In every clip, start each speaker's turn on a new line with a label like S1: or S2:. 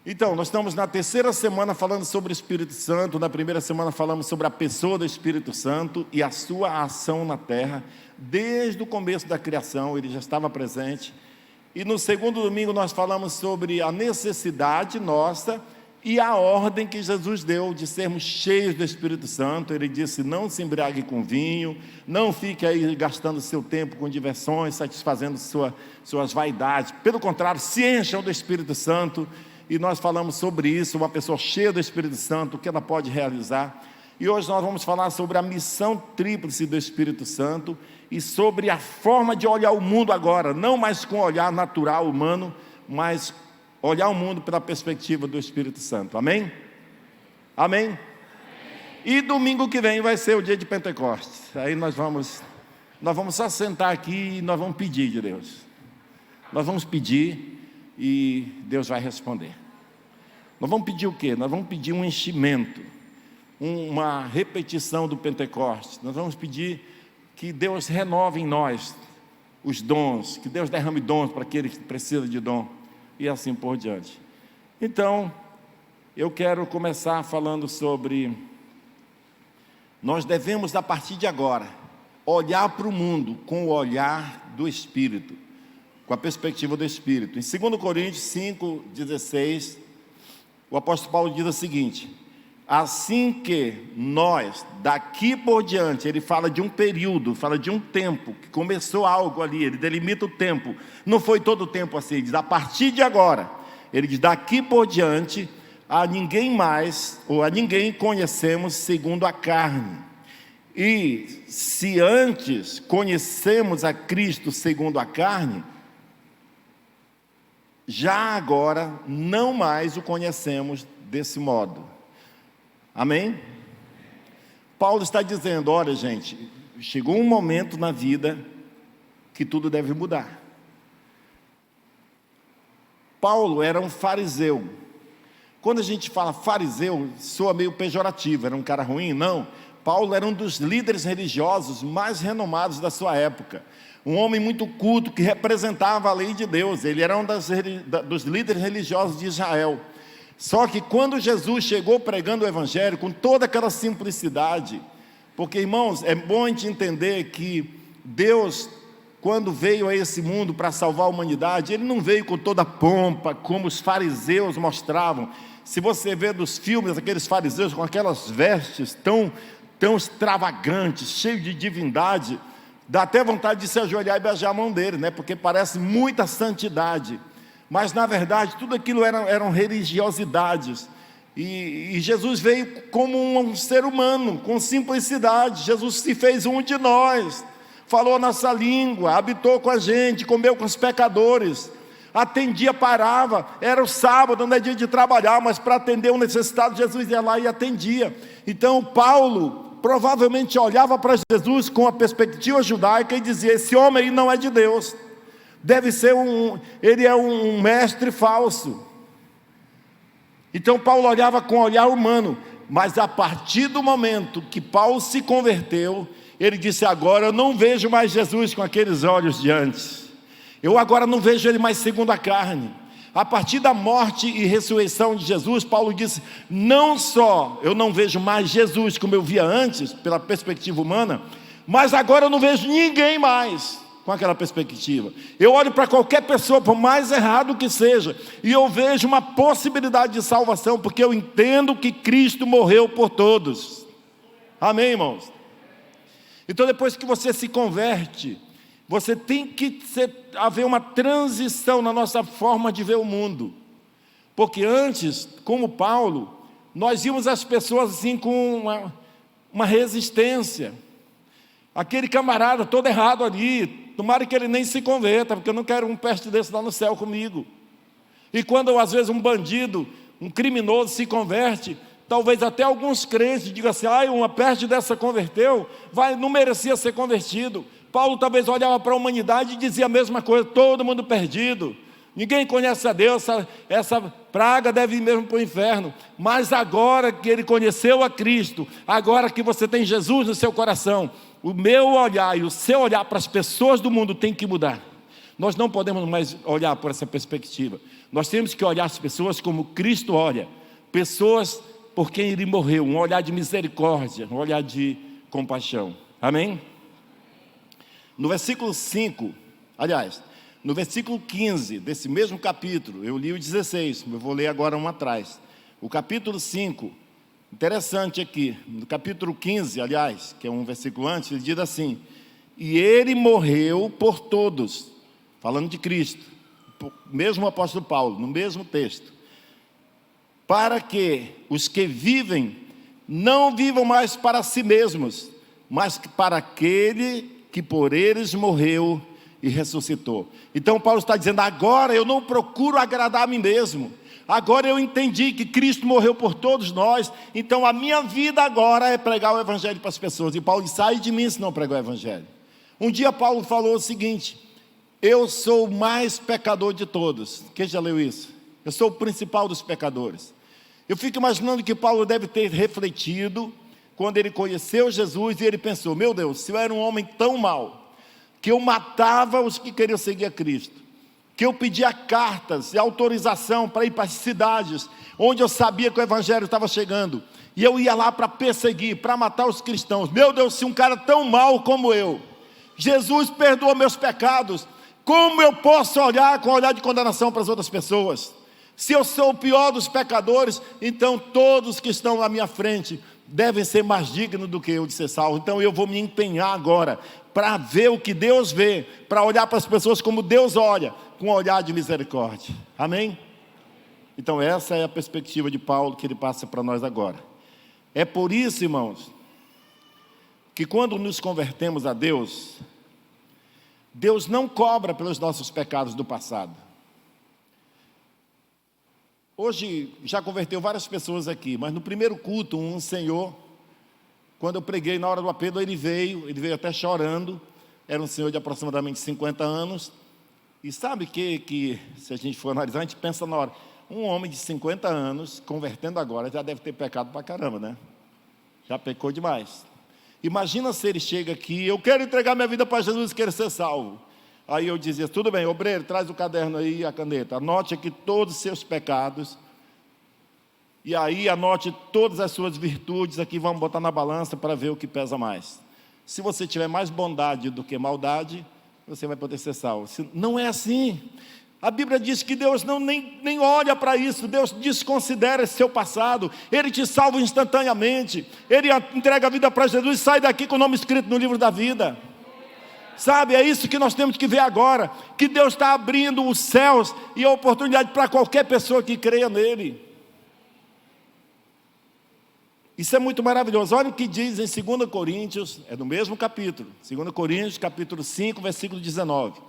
S1: Então, nós estamos na terceira semana falando sobre o Espírito Santo. Na primeira semana falamos sobre a pessoa do Espírito Santo e a sua ação na terra. Desde o começo da criação, ele já estava presente. E no segundo domingo nós falamos sobre a necessidade nossa e a ordem que Jesus deu de sermos cheios do Espírito Santo. Ele disse: não se embriague com vinho, não fique aí gastando seu tempo com diversões, satisfazendo suas vaidades. Pelo contrário, se encham do Espírito Santo. E nós falamos sobre isso, uma pessoa cheia do Espírito Santo, o que ela pode realizar. E hoje nós vamos falar sobre a missão tríplice do Espírito Santo e sobre a forma de olhar o mundo agora, não mais com o olhar natural, humano, mas olhar o mundo pela perspectiva do Espírito Santo. Amém? Amém? E domingo que vem vai ser o dia de Pentecostes. Aí nós vamos só sentar aqui e nós vamos pedir de Deus. Nós vamos pedir e Deus vai responder. Nós vamos pedir o quê? Nós vamos pedir um enchimento, uma repetição do Pentecostes. Nós vamos pedir que Deus renove em nós os dons, que Deus derrame dons para aquele que precisa de dom, e assim por diante. Então, eu quero começar falando sobre, nós devemos a partir de agora, olhar para o mundo com o olhar do Espírito, com a perspectiva do Espírito. Em 2 Coríntios 5,16, o apóstolo Paulo diz o seguinte: assim que nós, daqui por diante, ele fala de um período, fala de um tempo, que começou algo ali, ele delimita o tempo, não foi todo o tempo assim, ele diz, a partir de agora, ele diz, daqui por diante, a ninguém mais, ou a ninguém conhecemos segundo a carne. E se antes conhecemos a Cristo segundo a carne, já agora não mais o conhecemos desse modo. Amém? Paulo está dizendo, olha gente, chegou um momento na vida que tudo deve mudar. Paulo era um fariseu. Quando a gente fala fariseu, soa meio pejorativo, era um cara ruim? Não. Paulo era um dos líderes religiosos mais renomados da sua época. Um homem muito culto que representava a lei de Deus. Ele era um dos líderes religiosos de Israel. Só que quando Jesus chegou pregando o Evangelho com toda aquela simplicidade, porque irmãos, é bom a gente entender que Deus, quando veio a esse mundo para salvar a humanidade, Ele não veio com toda a pompa, como os fariseus mostravam. Se você vê dos filmes, aqueles fariseus com aquelas vestes tão extravagantes, cheios de divindade, dá até vontade de se ajoelhar e beijar a mão dele, né? Porque parece muita santidade. Mas na verdade tudo aquilo eram religiosidades, e Jesus veio como um ser humano, com simplicidade. Jesus se fez um de nós, falou a nossa língua, habitou com a gente, comeu com os pecadores, atendia, parava, era o sábado, não é dia de trabalhar, mas para atender o necessitado, Jesus ia lá e atendia. Então Paulo provavelmente olhava para Jesus com a perspectiva judaica e dizia, esse homem aí não é de Deus. Deve ser ele é um mestre falso. Então Paulo olhava com o olhar humano, mas a partir do momento que Paulo se converteu, ele disse, agora eu não vejo mais Jesus com aqueles olhos de antes, eu agora não vejo ele mais segundo a carne. A partir da morte e ressurreição de Jesus, Paulo disse, não só eu não vejo mais Jesus como eu via antes, pela perspectiva humana, mas agora eu não vejo ninguém mais com aquela perspectiva. Eu olho para qualquer pessoa, por mais errado que seja, e eu vejo uma possibilidade de salvação, porque eu entendo que Cristo morreu por todos. Amém, irmãos? Então depois que você se converte, você tem que haver uma transição na nossa forma de ver o mundo. Porque antes, como Paulo, nós víamos as pessoas assim com uma resistência. Aquele camarada todo errado ali, tomara que ele nem se converta, porque eu não quero um peste desse lá no céu comigo. E quando às vezes um bandido, um criminoso se converte, talvez até alguns crentes digam assim, uma peste dessa converteu, não merecia ser convertido. Paulo talvez olhava para a humanidade e dizia a mesma coisa, todo mundo perdido, ninguém conhece a Deus, essa praga deve ir mesmo para o inferno. Mas agora que ele conheceu a Cristo, agora que você tem Jesus no seu coração, o meu olhar e o seu olhar para as pessoas do mundo tem que mudar. Nós não podemos mais olhar por essa perspectiva. Nós temos que olhar as pessoas como Cristo olha, pessoas por quem Ele morreu, um olhar de misericórdia, um olhar de compaixão. Amém? No versículo 5, aliás, no versículo 15 desse mesmo capítulo, eu li o 16, eu vou ler agora um atrás. O capítulo 5, interessante aqui, no capítulo 15, aliás, que é um versículo antes, ele diz assim: e Ele morreu por todos, falando de Cristo, mesmo o apóstolo Paulo, no mesmo texto, para que os que vivem não vivam mais para si mesmos, mas para aquele que por eles morreu e ressuscitou. Então Paulo está dizendo: agora eu não procuro agradar a mim mesmo, agora eu entendi que Cristo morreu por todos nós, então a minha vida agora é pregar o Evangelho para as pessoas. E Paulo diz: sai de mim se não pregar o Evangelho. Um dia Paulo falou o seguinte: eu sou o mais pecador de todos. Quem já leu isso? Eu sou o principal dos pecadores. Eu fico imaginando que Paulo deve ter refletido quando ele conheceu Jesus e ele pensou: meu Deus, se eu era um homem tão mau, que eu matava os que queriam seguir a Cristo, que eu pedia cartas e autorização para ir para as cidades onde eu sabia que o Evangelho estava chegando, e eu ia lá para perseguir, para matar os cristãos. Meu Deus, se um cara tão mau como eu, Jesus perdoa meus pecados, como eu posso olhar com olhar de condenação para as outras pessoas? Se eu sou o pior dos pecadores, então todos que estão à minha frente devem ser mais dignos do que eu de ser salvo. Então eu vou me empenhar agora para ver o que Deus vê, para olhar para as pessoas como Deus olha, com um olhar de misericórdia. Amém? Então essa é a perspectiva de Paulo que ele passa para nós agora. É por isso, irmãos, que quando nos convertemos a Deus, Deus não cobra pelos nossos pecados do passado. Hoje já converteu várias pessoas aqui, mas no primeiro culto, um senhor, quando eu preguei na hora do apelo, ele veio até chorando. Era um senhor de aproximadamente 50 anos. E sabe que se a gente for analisar, a gente pensa na hora: um homem de 50 anos, convertendo agora, já deve ter pecado pra caramba, né? Já pecou demais. Imagina se ele chega aqui: eu quero entregar minha vida para Jesus e quero ser salvo. Aí eu dizia: tudo bem, obreiro, traz o caderno aí e a caneta, anote aqui todos os seus pecados, e aí anote todas as suas virtudes aqui, vamos botar na balança para ver o que pesa mais. Se você tiver mais bondade do que maldade, você vai poder ser salvo. Não é assim. A Bíblia diz que Deus nem olha para isso. Deus desconsidera esse seu passado. Ele te salva instantaneamente. Ele entrega a vida para Jesus e sai daqui com o nome escrito no livro da vida. Sabe, é isso que nós temos que ver agora, que Deus está abrindo os céus e a oportunidade para qualquer pessoa que creia nele. Isso é muito maravilhoso. Olha o que diz em 2 Coríntios, é no mesmo capítulo, 2 Coríntios, capítulo 5, versículo 19.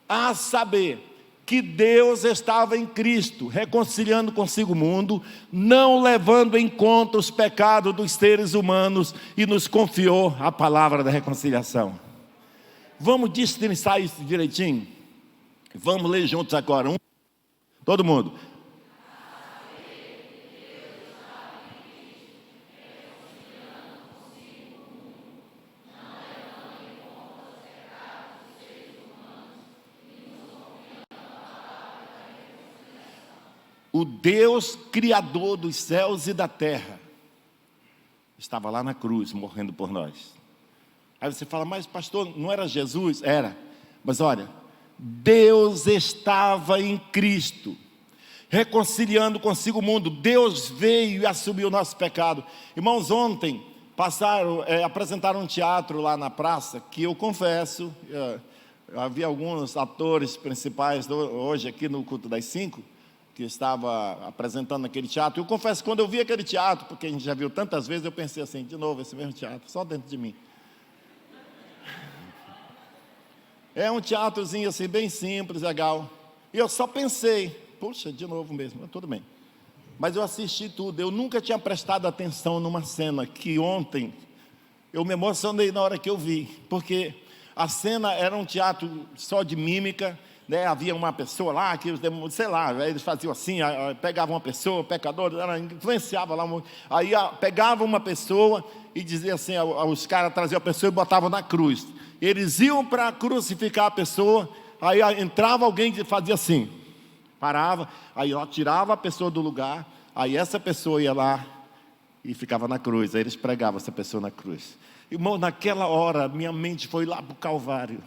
S1: A saber, que Deus estava em Cristo, reconciliando consigo o mundo, não levando em conta os pecados dos seres humanos, e nos confiou a palavra da reconciliação. Vamos destrinçar isso direitinho? Vamos ler juntos agora. Todo mundo. O Deus criador dos céus e da terra estava lá na cruz, morrendo por nós. Aí você fala: mas pastor, não era Jesus? Era. Mas olha, Deus estava em Cristo, reconciliando consigo o mundo. Deus veio e assumiu o nosso pecado. Irmãos, ontem apresentaram um teatro lá na praça, que eu confesso, havia alguns atores principais hoje aqui no culto das 5, que estava apresentando aquele teatro. Eu confesso que quando eu vi aquele teatro, porque a gente já viu tantas vezes, eu pensei assim: de novo esse mesmo teatro, só dentro de mim. É um teatrozinho assim, bem simples, legal. E eu só pensei: puxa, de novo mesmo, tudo bem. Mas eu assisti tudo. Eu nunca tinha prestado atenção numa cena que ontem eu me emocionei na hora que eu vi, porque a cena era um teatro só de mímica, né? Havia uma pessoa lá que, sei lá, eles faziam assim, pegavam uma pessoa, pecador, influenciava lá, aí pegava uma pessoa e dizia assim, os caras traziam a pessoa e botavam na cruz. Eles iam para crucificar a pessoa, aí entrava alguém e fazia assim, Parava, aí ela tirava a pessoa do lugar, aí essa pessoa ia lá e ficava na cruz. Aí eles pregavam essa pessoa na cruz. Irmão, naquela hora, minha mente foi lá para o Calvário.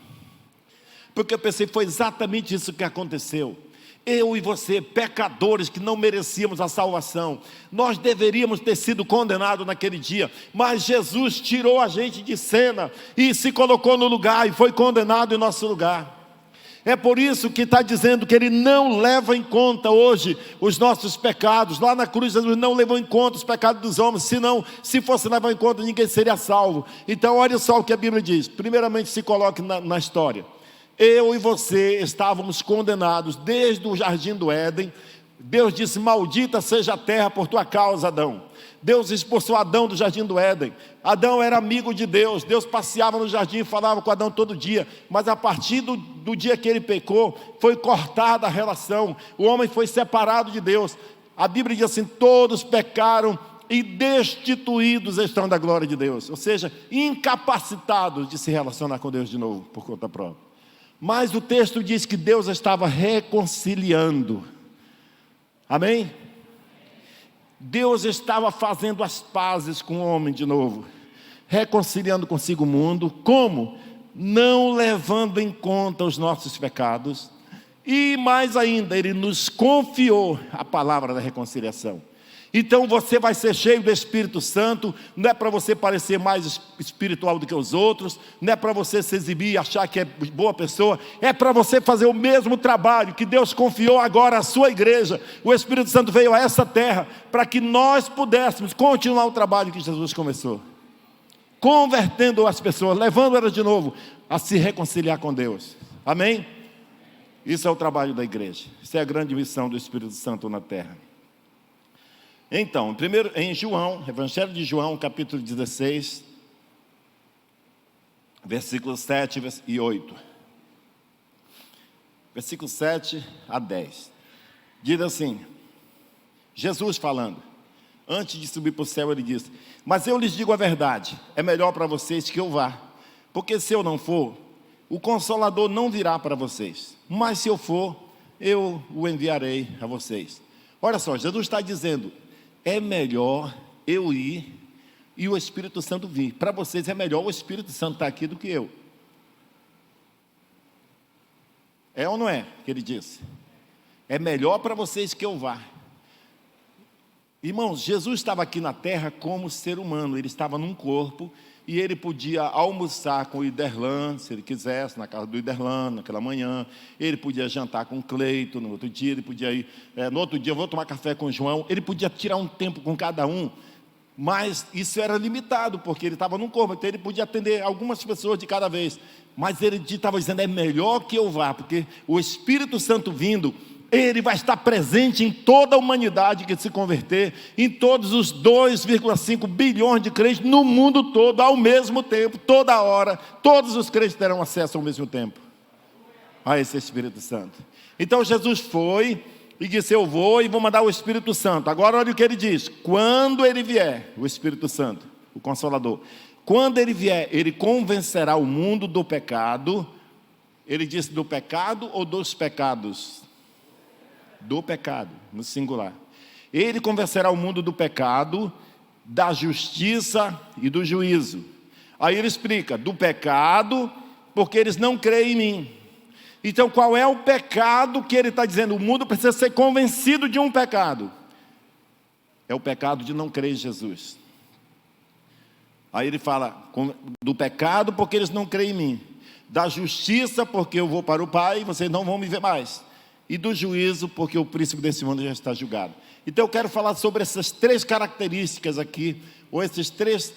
S1: Porque eu pensei, foi exatamente isso que aconteceu. Eu e você, pecadores que não merecíamos a salvação, nós deveríamos ter sido condenados naquele dia, mas Jesus tirou a gente de cena e se colocou no lugar e foi condenado em nosso lugar. É por isso que está dizendo que Ele não leva em conta hoje os nossos pecados. Lá na cruz Jesus não levou em conta os pecados dos homens, senão, se fosse levar em conta, ninguém seria salvo. Então olha só o que a Bíblia diz. Primeiramente se coloque na história. Eu e você estávamos condenados desde o jardim do Éden. Deus disse, maldita seja a terra por tua causa, Adão. Deus expulsou Adão do jardim do Éden. Adão era amigo de Deus. Deus passeava no jardim e falava com Adão todo dia. Mas a partir do dia que ele pecou, foi cortada a relação. O homem foi separado de Deus. A Bíblia diz assim, todos pecaram e destituídos estão da glória de Deus. Ou seja, incapacitados de se relacionar com Deus de novo, por conta própria. Mas o texto diz que Deus estava reconciliando. Amém? Deus estava fazendo as pazes com o homem de novo, reconciliando consigo o mundo. Como? Não levando em conta os nossos pecados. E mais ainda, Ele nos confiou a palavra da reconciliação. Então você vai ser cheio do Espírito Santo. Não é para você parecer mais espiritual do que os outros, não é para você se exibir e achar que é boa pessoa, é para você fazer o mesmo trabalho que Deus confiou agora à sua igreja. O Espírito Santo veio a essa terra para que nós pudéssemos continuar o trabalho que Jesus começou, convertendo as pessoas, levando elas de novo a se reconciliar com Deus. Amém? Isso é o trabalho da igreja. Isso é a grande missão do Espírito Santo na terra. Então, primeiro em João, Evangelho de João, capítulo 16, versículos 7 e 8. Versículos 7 a 10. Diz assim, Jesus falando, antes de subir para o céu, Ele disse, mas eu lhes digo a verdade, é melhor para vocês que eu vá, porque se eu não for, o Consolador não virá para vocês, mas se eu for, eu o enviarei a vocês. Olha só, Jesus está dizendo, é melhor eu ir e o Espírito Santo vir. Para vocês é melhor o Espírito Santo estar aqui do que eu. É ou não é que Ele disse? É melhor para vocês que eu vá. Irmãos, Jesus estava aqui na terra como ser humano. Ele estava num corpo e Ele podia almoçar com o Iderlan, se Ele quisesse, na casa do Iderlan, naquela manhã. Ele podia jantar com o Cleito, no outro dia Ele podia ir, no outro dia eu vou tomar café com o João. Ele podia tirar um tempo com cada um, mas isso era limitado, porque Ele estava num corpo, então Ele podia atender algumas pessoas de cada vez. Mas Ele estava dizendo, é melhor que eu vá, porque o Espírito Santo vindo, Ele vai estar presente em toda a humanidade que se converter, em todos os 2,5 bilhões de crentes no mundo todo, ao mesmo tempo, toda hora. Todos os crentes terão acesso ao mesmo tempo a esse Espírito Santo. Então Jesus foi e disse, eu vou e vou mandar o Espírito Santo. Agora olha o que Ele diz, quando Ele vier, o Espírito Santo, o Consolador, quando Ele vier, Ele convencerá o mundo do pecado. Ele disse do pecado ou dos pecados? Do pecado, no singular. Ele convencerá o mundo do pecado, da justiça e do juízo. Aí ele explica, do pecado, porque eles não creem em mim. Então qual é o pecado que ele está dizendo? O mundo precisa ser convencido de um pecado. É o pecado de não crer em Jesus. Aí ele fala, do pecado porque eles não creem em mim. Da justiça porque eu vou para o Pai e vocês não vão me ver mais. E do juízo, porque o príncipe desse mundo já está julgado. Então eu quero falar sobre essas três características aqui, ou esses três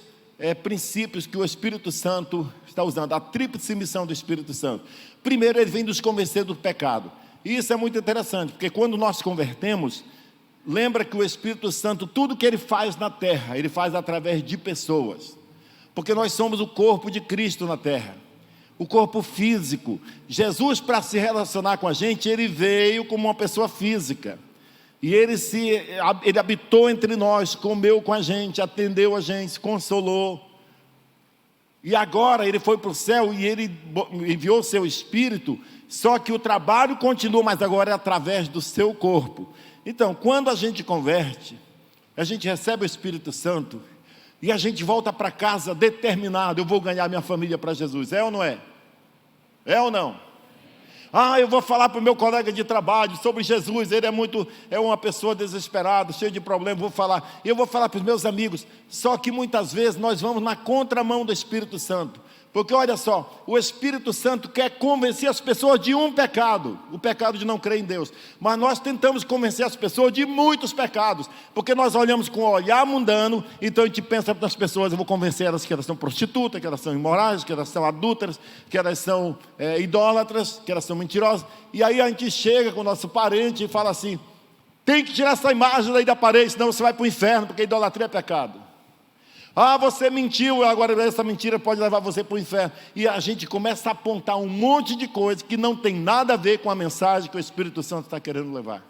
S1: princípios que o Espírito Santo está usando, a tríplice missão do Espírito Santo. Primeiro, ele vem nos convencer do pecado. E isso é muito interessante, porque quando nós convertemos, lembra que o Espírito Santo, tudo que ele faz na terra, ele faz através de pessoas. Porque nós somos o corpo de Cristo na terra. O corpo físico. Jesus, para se relacionar com a gente, Ele veio como uma pessoa física. E Ele habitou entre nós, comeu com a gente, atendeu a gente, consolou. E agora ele foi para o céu e ele enviou o seu Espírito, só que o trabalho continua, mas agora é através do seu corpo. Então, quando a gente converte, a gente recebe o Espírito Santo e a gente volta para casa determinado: eu vou ganhar minha família para Jesus. É ou não é? É ou não? Eu vou falar para o meu colega de trabalho sobre Jesus, ele é uma pessoa desesperada, cheia de problemas, eu vou falar para os meus amigos. Só que muitas vezes nós vamos na contramão do Espírito Santo, porque olha só, o Espírito Santo quer convencer as pessoas de um pecado, o pecado de não crer em Deus, mas nós tentamos convencer as pessoas de muitos pecados, porque nós olhamos com um olhar mundano, então a gente pensa nas pessoas: eu vou convencer elas que elas são prostitutas, que elas são imorais, que elas são adúlteras, que elas são idólatras, que elas são mentirosas. E aí a gente chega com o nosso parente e fala assim: tem que tirar essa imagem daí da parede, senão você vai para o inferno, porque idolatria é pecado. Você mentiu, agora essa mentira pode levar você para o inferno. E a gente começa a apontar um monte de coisas que não tem nada a ver com a mensagem que o Espírito Santo está querendo levar.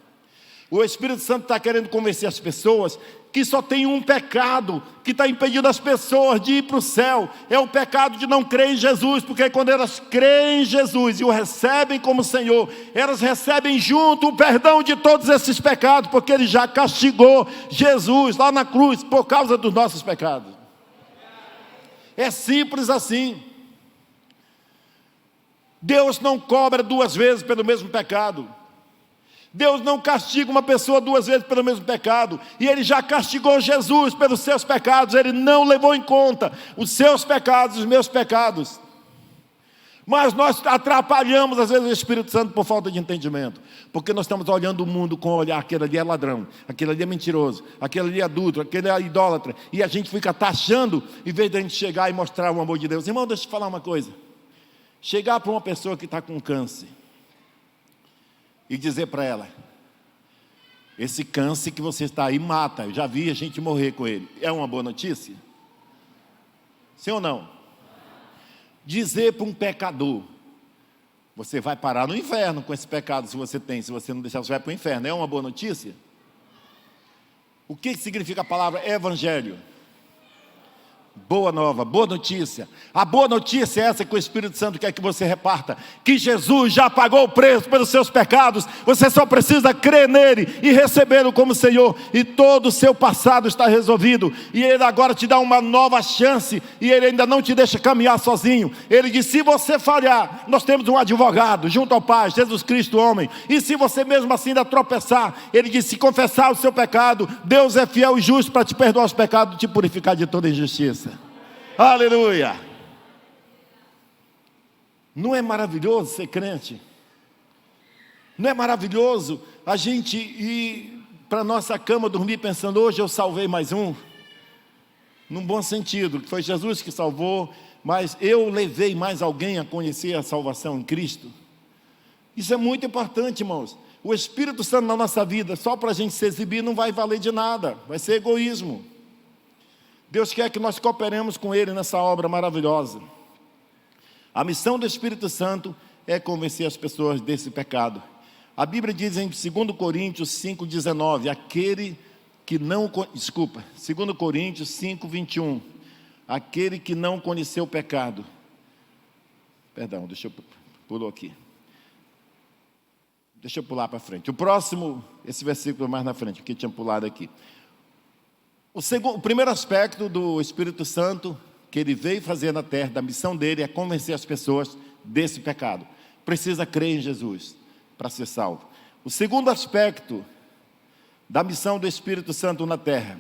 S1: O Espírito Santo está querendo convencer as pessoas que só tem um pecado que está impedindo as pessoas de ir para o céu. É o pecado de não crer em Jesus, porque quando elas creem em Jesus e o recebem como Senhor, elas recebem junto o perdão de todos esses pecados, porque Ele já castigou Jesus lá na cruz por causa dos nossos pecados. É simples assim. Deus não cobra duas vezes pelo mesmo pecado. Deus não castiga uma pessoa duas vezes pelo mesmo pecado. E Ele já castigou Jesus pelos seus pecados. Ele não levou em conta os seus pecados, os meus pecados. Mas nós atrapalhamos às vezes o Espírito Santo por falta de entendimento, porque nós estamos olhando o mundo com o olhar: aquele ali é ladrão, aquele ali é mentiroso, aquele ali é adúltero, aquele é idólatra, e a gente fica taxando, em vez de a gente chegar e mostrar o amor de Deus. Irmão, deixa eu te falar uma coisa: chegar para uma pessoa que está com câncer e dizer para ela: esse câncer que você está aí mata, eu já vi a gente morrer com ele, é uma boa notícia? Sim ou não? Dizer para um pecador: você vai parar no inferno com esse pecado, se você não deixar, você vai para o inferno, é uma boa notícia? O que significa a palavra evangelho? Boa nova, boa notícia. A boa notícia é essa que o Espírito Santo quer que você reparta: que Jesus já pagou o preço pelos seus pecados. Você só precisa crer nele e recebê-lo como Senhor, e todo o seu passado está resolvido. E Ele agora te dá uma nova chance, e Ele ainda não te deixa caminhar sozinho. Ele diz: se você falhar, nós temos um advogado junto ao Pai, Jesus Cristo homem. E se você mesmo assim ainda tropeçar, Ele diz: se confessar o seu pecado, Deus é fiel e justo para te perdoar os pecados e te purificar de toda injustiça. Aleluia! Não é maravilhoso ser crente? Não é maravilhoso a gente ir para a nossa cama dormir pensando: hoje eu salvei mais um? Num bom sentido, que foi Jesus que salvou, mas eu levei mais alguém a conhecer a salvação em Cristo. Isso é muito importante, irmãos. O Espírito Santo na nossa vida, só para a gente se exibir, não vai valer de nada, vai ser egoísmo. Deus quer que nós cooperemos com Ele nessa obra maravilhosa. A missão do Espírito Santo é convencer as pessoas desse pecado. A Bíblia diz em 2 Coríntios 5,19, 2 Coríntios 5,21, aquele que não conheceu o pecado. Perdão, deixa eu pular aqui. Deixa eu pular para frente. O próximo, esse versículo mais na frente, que eu tinha pulado aqui. O primeiro aspecto do Espírito Santo que Ele veio fazer na terra, da missão dele, é convencer as pessoas desse pecado. Precisa crer em Jesus para ser salvo. O segundo aspecto da missão do Espírito Santo na terra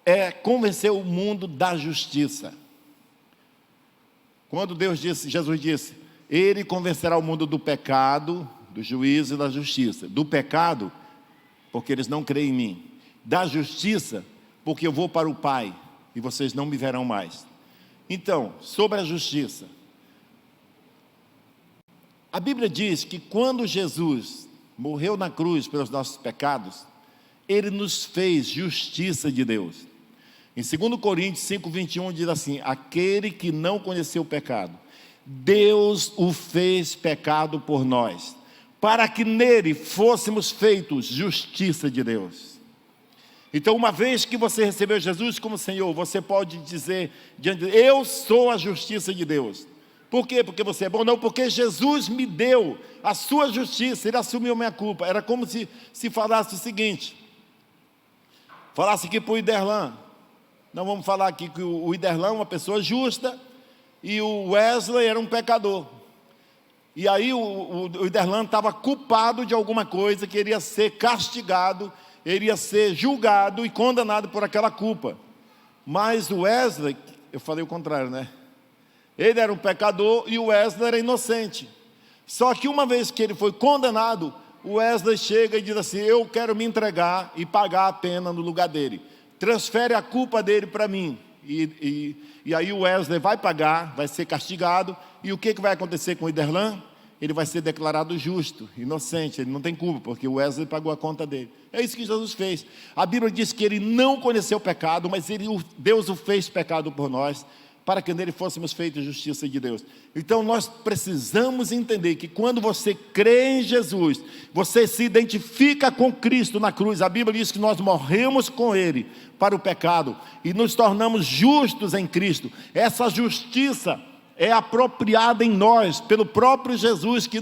S1: é convencer o mundo da justiça. Quando Jesus disse: Ele convencerá o mundo do pecado, do juízo e da justiça. Do pecado, porque eles não creem em mim. Da justiça, porque eu vou para o Pai e vocês não me verão mais. Então, sobre a justiça, a Bíblia diz que quando Jesus morreu na cruz pelos nossos pecados, Ele nos fez justiça de Deus. Em 2 Coríntios 5,21 diz assim: aquele que não conheceu o pecado, Deus o fez pecado por nós, para que nele fôssemos feitos justiça de Deus. Então, uma vez que você recebeu Jesus como Senhor, você pode dizer diante de Deus: eu sou a justiça de Deus. Por quê? Porque você é bom? Não, porque Jesus me deu a sua justiça, Ele assumiu a minha culpa. Era como se falasse o seguinte, falasse aqui para o Iderlan. Não vamos falar aqui que o Iderlan é uma pessoa justa e o Wesley era um pecador. E aí o Iderlan estava culpado de alguma coisa, que iria ser castigado, iria ser julgado e condenado por aquela culpa. Mas o Wesley, eu falei o contrário, né? Ele era um pecador e o Wesley era inocente. Só que uma vez que ele foi condenado, o Wesley chega e diz assim: eu quero me entregar e pagar a pena no lugar dele. Transfere a culpa dele para mim. E aí o Wesley vai pagar, vai ser castigado. E o que vai acontecer com o Iderlan? Ele vai ser declarado justo, inocente, ele não tem culpa, porque o Wesley pagou a conta dele. É isso que Jesus fez. A Bíblia diz que ele não conheceu o pecado, mas Deus o fez pecado por nós, para que nele fôssemos feitos justiça de Deus. Então nós precisamos entender que quando você crê em Jesus, você se identifica com Cristo na cruz. A Bíblia diz que nós morremos com Ele para o pecado e nos tornamos justos em Cristo. Essa justiça é apropriada em nós pelo próprio Jesus, que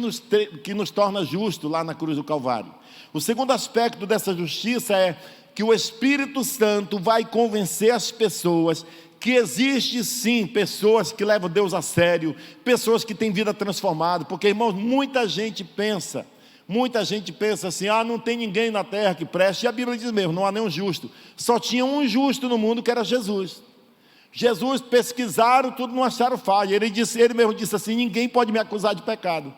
S1: nos torna justos lá na cruz do Calvário. O segundo aspecto dessa justiça é que o Espírito Santo vai convencer as pessoas que existe sim pessoas que levam Deus a sério, pessoas que têm vida transformada. Porque, irmãos, muita gente pensa assim: não tem ninguém na terra que preste. E a Bíblia diz mesmo: não há nenhum justo. Só tinha um justo no mundo, que era Jesus. Jesus, pesquisaram tudo, não acharam falha. Ele mesmo disse assim: ninguém pode me acusar de pecado.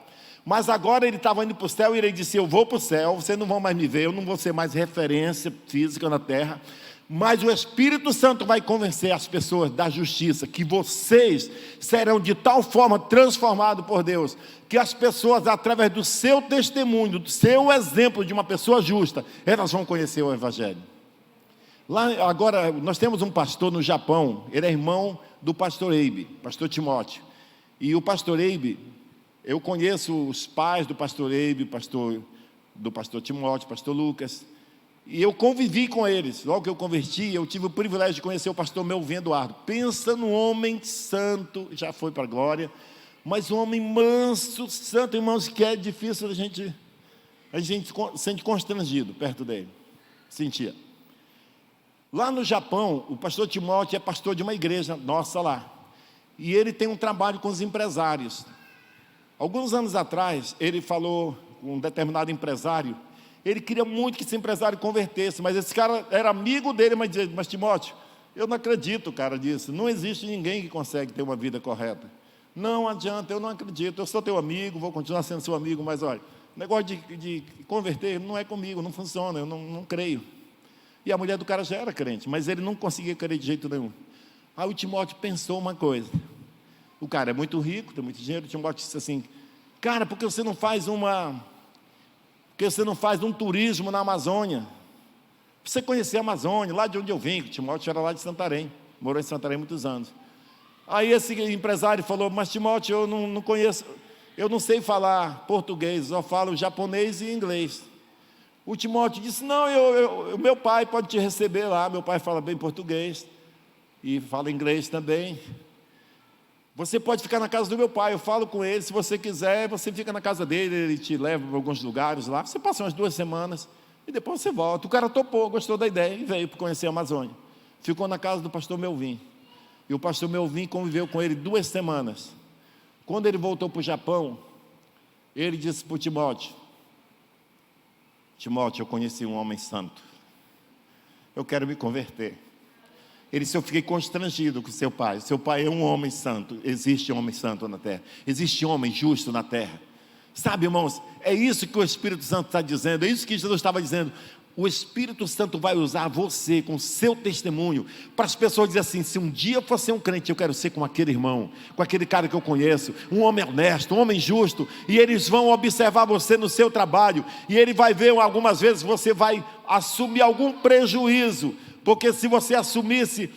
S1: Mas agora ele estava indo para o céu e ele disse: eu vou para o céu, vocês não vão mais me ver, eu não vou ser mais referência física na terra, mas o Espírito Santo vai convencer as pessoas da justiça, que vocês serão de tal forma transformados por Deus, que as pessoas, através do seu testemunho, do seu exemplo de uma pessoa justa, elas vão conhecer o Evangelho. Lá agora, nós temos um pastor no Japão, ele é irmão do pastor Eibe, pastor Timóteo. E o pastor Eibe, eu conheço os pais do pastor Eibe, do pastor Timóteo, pastor Lucas, e eu convivi com eles. Logo que eu converti, eu tive o privilégio de conhecer o pastor Melvin Eduardo. Pensa num homem santo, já foi para a glória, mas um homem manso, santo, irmãos, que é difícil a gente sente constrangido perto dele, sentia. Lá no Japão, o pastor Timóteo é pastor de uma igreja nossa lá, e ele tem um trabalho com os empresários. Alguns anos atrás, ele falou com um determinado empresário. Ele queria muito que esse empresário convertesse, mas esse cara era amigo dele, mas Timóteo, eu não acredito, o cara disse, não existe ninguém que consegue ter uma vida correta. Não adianta, eu não acredito, eu sou teu amigo, vou continuar sendo seu amigo, mas olha, o negócio de converter não é comigo, não funciona, eu não creio. E a mulher do cara já era crente, mas ele não conseguia crer de jeito nenhum. Aí o Timóteo pensou uma coisa: o cara é muito rico, tem muito dinheiro. O Timóteo disse assim: cara, por que você não faz um turismo na Amazônia? Pra você conhecer a Amazônia, lá de onde eu vim. O Timóteo era lá de Santarém, morou em Santarém muitos anos. Aí esse empresário falou: mas Timóteo, eu não conheço, eu não sei falar português, só falo japonês e inglês. O Timóteo disse: não, meu pai pode te receber lá, meu pai fala bem português e fala inglês também. Você pode ficar na casa do meu pai, eu falo com ele, se você quiser, você fica na casa dele, ele te leva para alguns lugares lá, você passa umas 2 semanas e depois você volta. O cara topou, gostou da ideia e veio para conhecer a Amazônia. Ficou na casa do pastor Melvin, e o pastor Melvin conviveu com ele 2 semanas. Quando ele voltou para o Japão, ele disse para o Timóteo: Timóteo, eu conheci um homem santo, eu quero me converter. Ele disse: eu fiquei constrangido com seu pai é um homem santo. Existe homem santo na terra, existe homem justo na terra. Sabe, irmãos, é isso que o Espírito Santo está dizendo, é isso que Jesus estava dizendo. O Espírito Santo vai usar você com o seu testemunho para as pessoas dizerem assim: se um dia eu for ser um crente, eu quero ser como aquele irmão, com aquele cara que eu conheço, um homem honesto, um homem justo. E eles vão observar você no seu trabalho, e ele vai ver, algumas vezes você vai assumir algum prejuízo, porque se você assumisse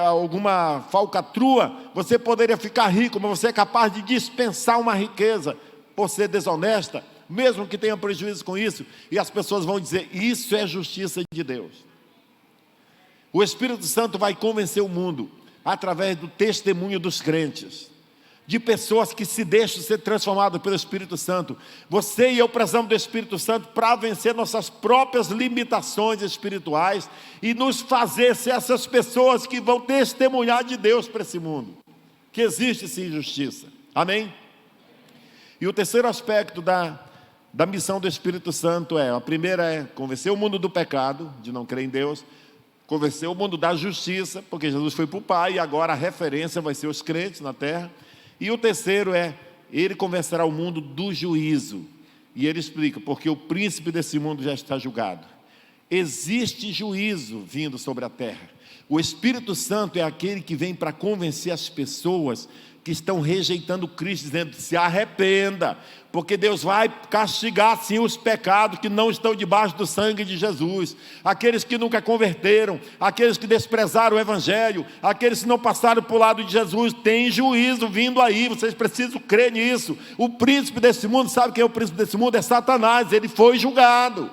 S1: alguma falcatrua, você poderia ficar rico, mas você é capaz de dispensar uma riqueza por ser desonesta, mesmo que tenha prejuízo com isso, e as pessoas vão dizer: isso é justiça de Deus. O Espírito Santo vai convencer o mundo através do testemunho dos crentes, de pessoas que se deixam ser transformadas pelo Espírito Santo. Você e eu precisamos do Espírito Santo para vencer nossas próprias limitações espirituais e nos fazer ser essas pessoas que vão testemunhar de Deus para esse mundo, que existe sim justiça. Amém? E o terceiro aspecto da missão do Espírito Santo a primeira é convencer o mundo do pecado, de não crer em Deus, convencer o mundo da justiça, porque Jesus foi para o Pai e agora a referência vai ser os crentes na terra. E o terceiro ele convencerá o mundo do juízo. E ele explica, porque o príncipe desse mundo já está julgado. Existe juízo vindo sobre a terra. O Espírito Santo é aquele que vem para convencer as pessoas que estão rejeitando Cristo, dizendo: se arrependa, porque Deus vai castigar sim os pecados que não estão debaixo do sangue de Jesus, aqueles que nunca converteram, aqueles que desprezaram o Evangelho, aqueles que não passaram para o lado de Jesus. Tem juízo vindo aí, vocês precisam crer nisso. O príncipe desse mundo, sabe quem é o príncipe desse mundo? É Satanás, ele foi julgado.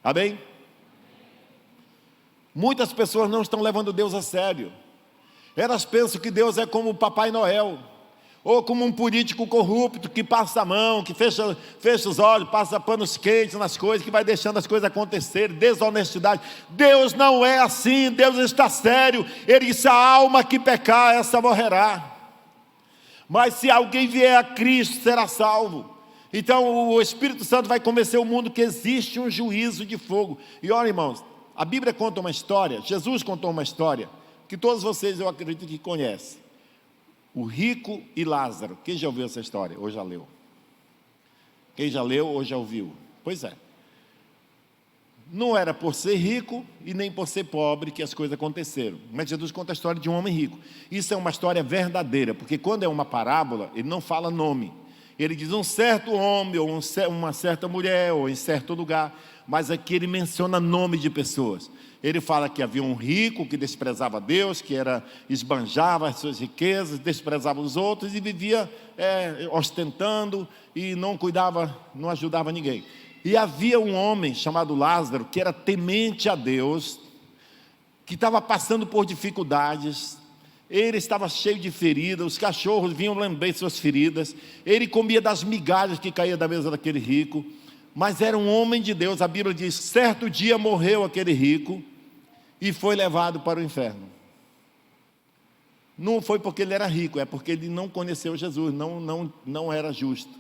S1: Amém? Muitas pessoas não estão levando Deus a sério. Elas pensam que Deus é como o Papai Noel, ou como um político corrupto que passa a mão, que fecha os olhos, passa panos quentes nas coisas, que vai deixando as coisas acontecerem, desonestidade. Deus não é assim, Deus está sério. Ele disse: a alma que pecar, essa morrerá. Mas se alguém vier a Cristo, será salvo. Então o Espírito Santo vai convencer o mundo que existe um juízo de fogo. E olha, irmãos, a Bíblia conta uma história, Jesus contou uma história, que todos vocês, eu acredito que conhecem. O rico e Lázaro. Quem já ouviu essa história? Ou já leu? Quem já leu ou já ouviu? Pois é. Não era por ser rico e nem por ser pobre que as coisas aconteceram. Mas Jesus conta a história de um homem rico. Isso é uma história verdadeira, porque quando é uma parábola, ele não fala nome. Ele diz um certo homem, ou uma certa mulher, ou em certo lugar. Mas aqui ele menciona nome de pessoas. Ele fala que havia um rico que desprezava Deus, que esbanjava as suas riquezas, desprezava os outros e vivia ostentando e não cuidava, não ajudava ninguém. E havia um homem chamado Lázaro, que era temente a Deus, que estava passando por dificuldades. Ele estava cheio de feridas, os cachorros vinham lamber suas feridas, ele comia das migalhas que caíam da mesa daquele rico, mas era um homem de Deus. A Bíblia diz: certo dia morreu aquele rico e foi levado para o inferno. Não foi porque ele era rico, é porque ele não conheceu Jesus, não era justo.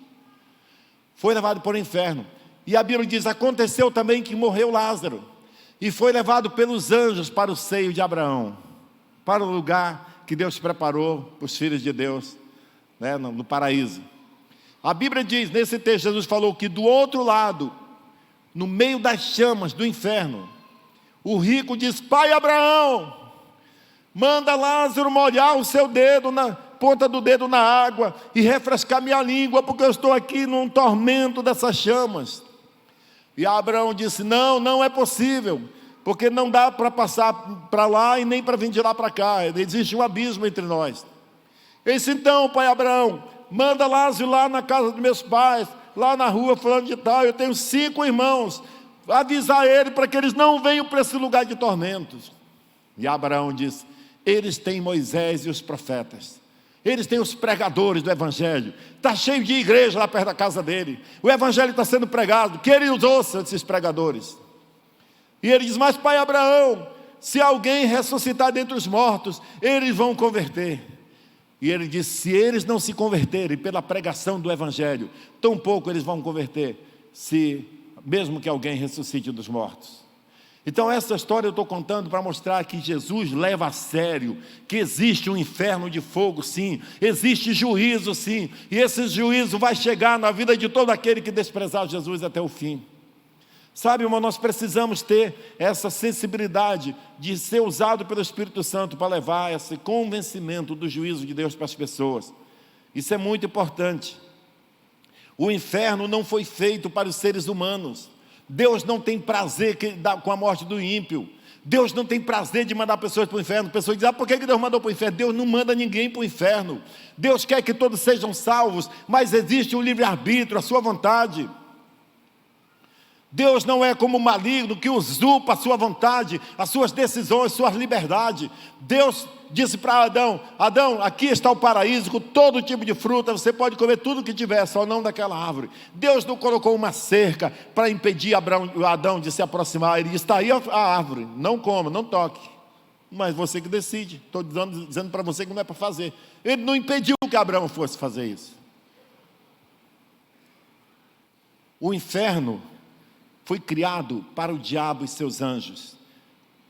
S1: Foi levado para o inferno. E a Bíblia diz: aconteceu também que morreu Lázaro, e foi levado pelos anjos para o seio de Abraão, para o lugar que Deus preparou para os filhos de Deus, no paraíso. A Bíblia diz, nesse texto, Jesus falou que do outro lado, no meio das chamas do inferno, o rico diz: pai Abraão, manda Lázaro molhar o seu dedo, na ponta do dedo na água, e refrescar minha língua, porque eu estou aqui num tormento dessas chamas. E Abraão disse: não é possível, porque não dá para passar para lá e nem para vir de lá para cá, existe um abismo entre nós. Ele disse: então, pai Abraão, manda Lázaro lá na casa dos meus pais, lá na rua fulano de tal, eu tenho 5 irmãos, avisar ele para que eles não venham para esse lugar de tormentos. E Abraão disse: eles têm Moisés e os profetas, eles têm os pregadores do Evangelho, está cheio de igreja lá perto da casa dele, o Evangelho está sendo pregado, que ele os ouça, esses pregadores. E ele diz: mas pai Abraão, se alguém ressuscitar dentre os mortos, eles vão converter. E ele diz: se eles não se converterem pela pregação do Evangelho, tampouco eles vão converter, mesmo que alguém ressuscite dos mortos. Então essa história eu estou contando para mostrar que Jesus leva a sério, que existe um inferno de fogo sim, existe juízo sim, e esse juízo vai chegar na vida de todo aquele que desprezar Jesus até o fim. Sabe, irmão, nós precisamos ter essa sensibilidade de ser usado pelo Espírito Santo para levar esse convencimento do juízo de Deus para as pessoas. Isso é muito importante. O inferno não foi feito para os seres humanos. Deus não tem prazer com a morte do ímpio. Deus não tem prazer de mandar pessoas para o inferno. Pessoas dizem: por que Deus mandou para o inferno? Deus não manda ninguém para o inferno. Deus quer que todos sejam salvos, mas existe um livre-arbítrio, a sua vontade. Deus não é como o maligno que usurpa a sua vontade, as suas decisões, suas liberdades. Deus disse para Adão: Adão, aqui está o paraíso com todo tipo de fruta, você pode comer tudo o que tiver, só não daquela árvore. Deus não colocou uma cerca para impedir Adão de se aproximar. Ele disse: está aí a árvore, não coma, não toque. Mas você que decide, estou dizendo para você que não é para fazer. Ele não impediu que Abraão fosse fazer isso. O inferno foi criado para o diabo e seus anjos.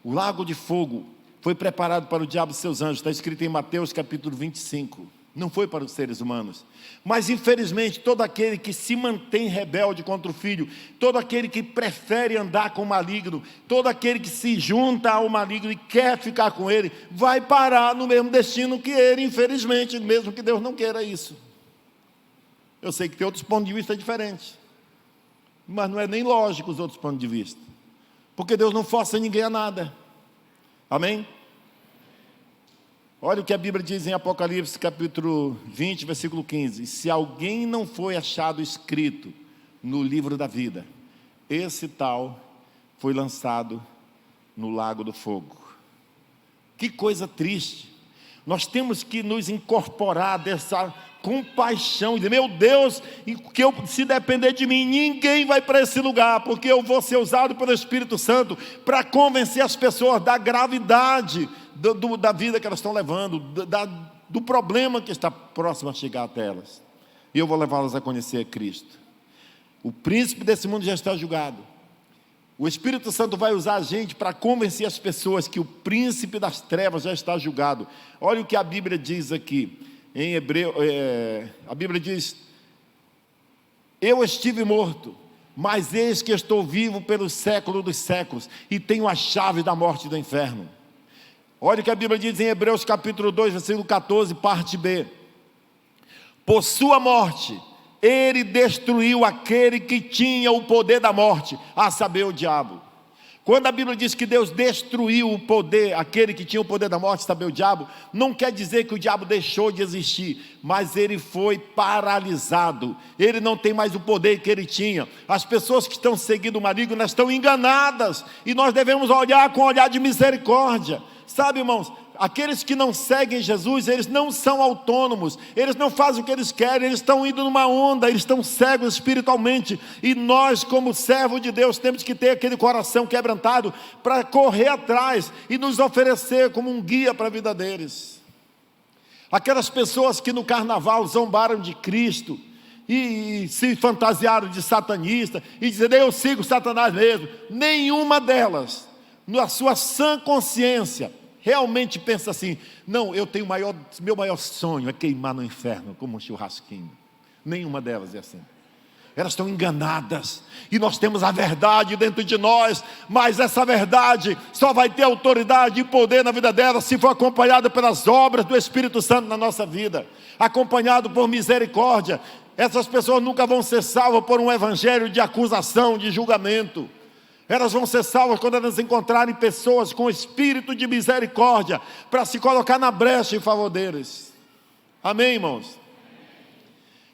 S1: O lago de fogo foi preparado para o diabo e seus anjos. Está escrito em Mateus capítulo 25. Não foi para os seres humanos. Mas infelizmente todo aquele que se mantém rebelde contra o Filho, todo aquele que prefere andar com o maligno, todo aquele que se junta ao maligno e quer ficar com ele, vai parar no mesmo destino que ele, infelizmente, mesmo que Deus não queira isso. Eu sei que tem outros pontos de vista diferentes, mas não é nem lógico os outros pontos de vista, porque Deus não força ninguém a nada. Amém? Olha o que a Bíblia diz em Apocalipse capítulo 20, versículo 15: se alguém não foi achado escrito no livro da vida, esse tal foi lançado no lago do fogo. Que coisa triste. Nós temos que nos incorporar dessa compaixão, e dizer: meu Deus, se depender de mim, ninguém vai para esse lugar, porque eu vou ser usado pelo Espírito Santo para convencer as pessoas da gravidade da vida que elas estão levando, do problema que está próximo a chegar até elas, e eu vou levá-las a conhecer Cristo. O príncipe desse mundo já está julgado. O Espírito Santo vai usar a gente para convencer as pessoas que o príncipe das trevas já está julgado. Olha o que a Bíblia diz aqui em Hebreu, a Bíblia diz: eu estive morto, mas eis que estou vivo pelos séculos dos séculos, e tenho a chave da morte e do inferno. Olha o que a Bíblia diz em Hebreus capítulo 2, versículo 14, parte B: por sua morte, ele destruiu aquele que tinha o poder da morte, a saber, o diabo. Quando a Bíblia diz que Deus destruiu o poder, aquele que tinha o poder da morte, saber, o diabo, não quer dizer que o diabo deixou de existir, mas ele foi paralisado. Ele não tem mais o poder que ele tinha. As pessoas que estão seguindo o maligno, elas estão enganadas, e nós devemos olhar com um olhar de misericórdia. Sabe, irmãos, aqueles que não seguem Jesus, eles não são autônomos, eles não fazem o que eles querem, eles estão indo numa onda, eles estão cegos espiritualmente, e nós, como servo de Deus, temos que ter aquele coração quebrantado para correr atrás e nos oferecer como um guia para a vida deles. Aquelas pessoas que no carnaval zombaram de Cristo e se fantasiaram de satanista e dizer: eu sigo Satanás mesmo, nenhuma delas, na sua sã consciência, realmente pensa assim: não, eu tenho meu maior sonho é queimar no inferno como um churrasquinho. Nenhuma delas é assim. Elas estão enganadas, e nós temos a verdade dentro de nós, mas essa verdade só vai ter autoridade e poder na vida delas se for acompanhada pelas obras do Espírito Santo na nossa vida, acompanhado por misericórdia. Essas pessoas nunca vão ser salvas por um evangelho de acusação, de julgamento. Elas vão ser salvas quando elas encontrarem pessoas com espírito de misericórdia para se colocar na brecha em favor deles. Amém, irmãos?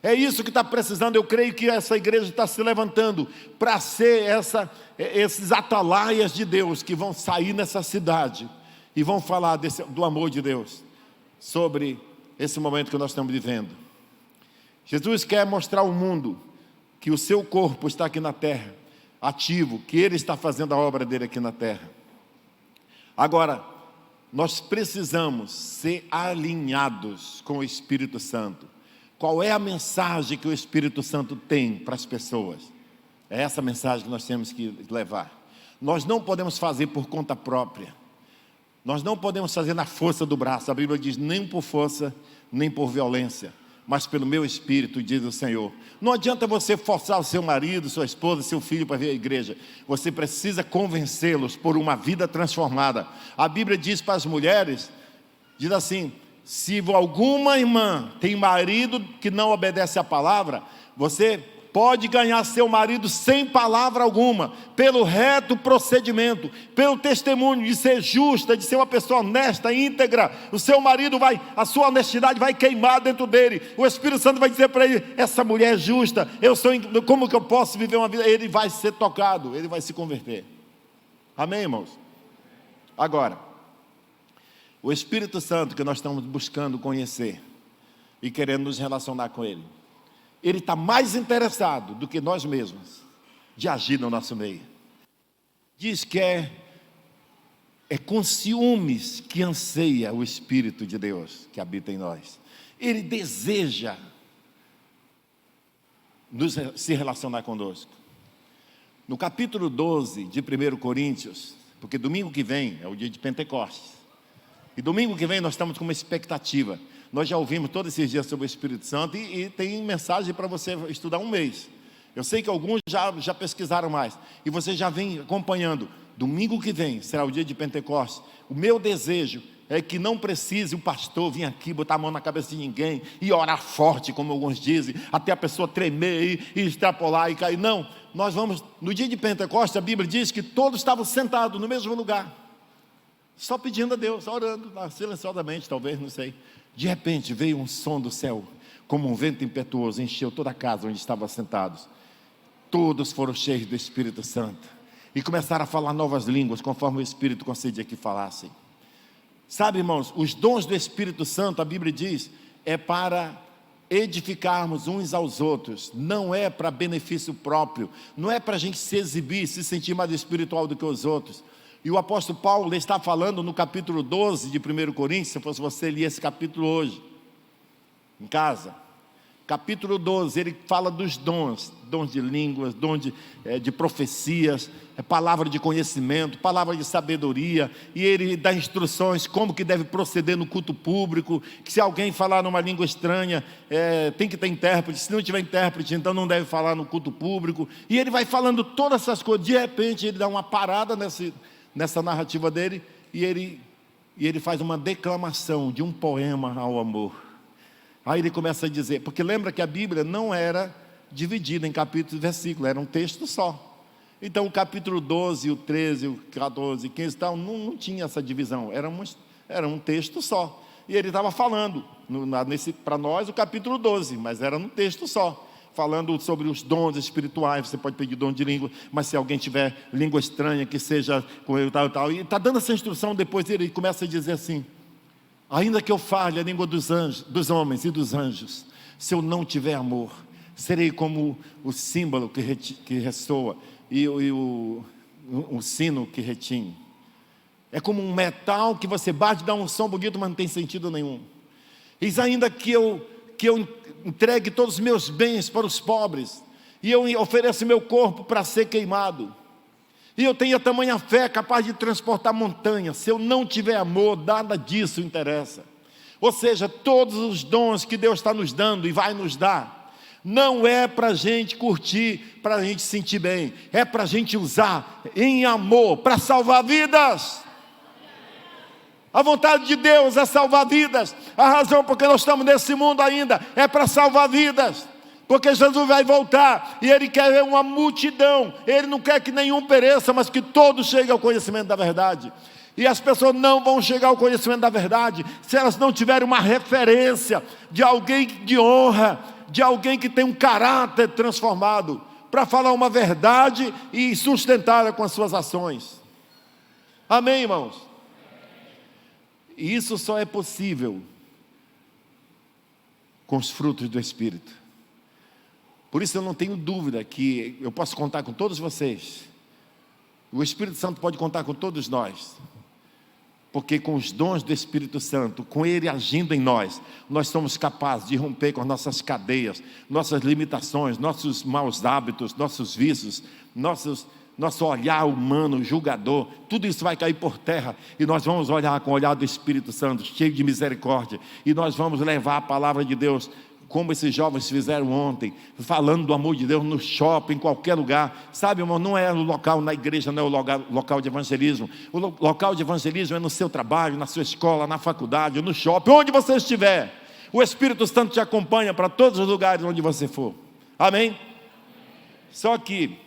S1: É isso que está precisando. Eu creio que essa igreja está se levantando para ser esses atalaias de Deus que vão sair nessa cidade e vão falar do amor de Deus sobre esse momento que nós estamos vivendo. Jesus quer mostrar ao mundo que o seu corpo está aqui na terra, ativo, que Ele está fazendo a obra dele aqui na terra. Agora, nós precisamos ser alinhados com o Espírito Santo. Qual é a mensagem que o Espírito Santo tem para as pessoas? É essa mensagem que nós temos que levar. Nós não podemos fazer por conta própria. Nós não podemos fazer na força do braço. A Bíblia diz: nem por força, nem por violência, mas pelo meu Espírito, diz o Senhor. Não adianta você forçar o seu marido, sua esposa, seu filho para vir à igreja. Você precisa convencê-los por uma vida transformada. A Bíblia diz para as mulheres, diz assim: se alguma irmã tem marido que não obedece à palavra, você pode ganhar seu marido sem palavra alguma, pelo reto procedimento, pelo testemunho de ser justa, de ser uma pessoa honesta, íntegra. O seu marido a sua honestidade vai queimar dentro dele. O Espírito Santo vai dizer para ele: essa mulher é justa, como que eu posso viver uma vida? Ele vai ser tocado, ele vai se converter. Amém, irmãos? Agora, o Espírito Santo que nós estamos buscando conhecer e querendo nos relacionar com ele, ele está mais interessado do que nós mesmos de agir no nosso meio. Diz que é com ciúmes que anseia o Espírito de Deus que habita em nós. Ele deseja se relacionar conosco. No capítulo 12 de 1 Coríntios, porque domingo que vem é o dia de Pentecostes, e domingo que vem nós estamos com uma expectativa. Nós já ouvimos todos esses dias sobre o Espírito Santo e tem mensagem para você estudar um mês. Eu sei que alguns já pesquisaram mais, e você já vem acompanhando. Domingo que vem será o dia de Pentecostes. O meu desejo é que não precise o pastor vir aqui, botar a mão na cabeça de ninguém e orar forte, como alguns dizem, até a pessoa tremer e extrapolar e cair. Não, nós vamos, no dia de Pentecostes, a Bíblia diz que todos estavam sentados no mesmo lugar, só pedindo a Deus, orando, silenciosamente, talvez, não sei. De repente veio um som do céu, como um vento impetuoso, encheu toda a casa onde estavam sentados. Todos foram cheios do Espírito Santo e começaram a falar novas línguas, conforme o Espírito concedia que falassem. Sabe, irmãos, os dons do Espírito Santo, a Bíblia diz, é para edificarmos uns aos outros, não é para benefício próprio, não é para a gente se exibir, se sentir mais espiritual do que os outros. E o apóstolo Paulo está falando no capítulo 12 de 1 Coríntios, se fosse você ler esse capítulo hoje, em casa, capítulo 12, ele fala dos dons de línguas, dons de profecias, palavra de conhecimento, palavra de sabedoria, e ele dá instruções como que deve proceder no culto público, que se alguém falar numa língua estranha, tem que ter intérprete, se não tiver intérprete, então não deve falar no culto público, e ele vai falando todas essas coisas. De repente ele dá uma parada nessa narrativa dele, e ele faz uma declamação de um poema ao amor. Aí ele começa a dizer, porque lembra que a Bíblia não era dividida em capítulos e versículos, era um texto só. Então o capítulo 12, o 13, o 14, 15 tal, não tinha essa divisão, era um texto só. E ele estava falando, para nós, o capítulo 12, mas era num texto só, falando sobre os dons espirituais. Você pode pedir dom de língua, mas se alguém tiver língua estranha, que seja com ele tal e tal. E está dando essa instrução, depois ele começa a dizer assim: ainda que eu fale a língua dos homens e dos anjos, se eu não tiver amor, serei como o símbolo que ressoa e o sino que retine. É como um metal que você bate, dá um som bonito, mas não tem sentido nenhum. Diz: ainda que eu entregue todos os meus bens para os pobres, e eu ofereço meu corpo para ser queimado, e eu tenho a tamanha fé capaz de transportar montanhas, se eu não tiver amor, nada disso interessa. Ou seja, todos os dons que Deus está nos dando e vai nos dar, não é para a gente curtir, para a gente sentir bem, é para a gente usar em amor, para salvar vidas. A vontade de Deus é salvar vidas. A razão porque nós estamos nesse mundo ainda é para salvar vidas. Porque Jesus vai voltar e Ele quer ver uma multidão. Ele não quer que nenhum pereça, mas que todos cheguem ao conhecimento da verdade. E as pessoas não vão chegar ao conhecimento da verdade se elas não tiverem uma referência de alguém de honra, de alguém que tem um caráter transformado, para falar uma verdade e sustentada com as suas ações. Amém, irmãos? E isso só é possível com os frutos do Espírito. Por isso eu não tenho dúvida que eu posso contar com todos vocês. O Espírito Santo pode contar com todos nós. Porque com os dons do Espírito Santo, com Ele agindo em nós, nós somos capazes de romper com as nossas cadeias, nossas limitações, nossos maus hábitos, nossos vícios, nosso olhar humano, julgador. Tudo isso vai cair por terra e nós vamos olhar com o olhar do Espírito Santo, cheio de misericórdia, e nós vamos levar a palavra de Deus, como esses jovens fizeram ontem, falando do amor de Deus no shopping, em qualquer lugar. Sabe, irmão, não é o local na igreja, não é o local de evangelismo. O local de evangelismo é no seu trabalho, na sua escola, na faculdade, no shopping, onde você estiver. O Espírito Santo te acompanha para todos os lugares onde você for. Amém? Só que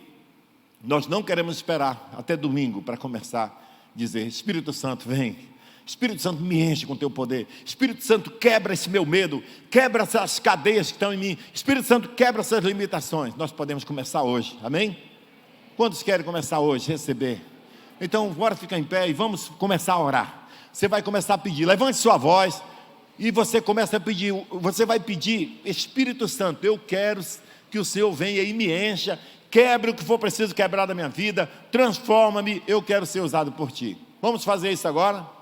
S1: nós não queremos esperar até domingo para começar a dizer: Espírito Santo, vem. Espírito Santo, me enche com teu poder. Espírito Santo, quebra esse meu medo. Quebra essas cadeias que estão em mim. Espírito Santo, quebra essas limitações. Nós podemos começar hoje, amém? Quantos querem começar hoje, receber? Então, bora ficar em pé e vamos começar a orar. Você vai começar a pedir, levante sua voz e você começa a pedir. Você vai pedir: Espírito Santo, eu quero que o Senhor venha e me encha. Quebre o que for preciso quebrar da minha vida. Transforma-me, eu quero ser usado por Ti. Vamos fazer isso agora?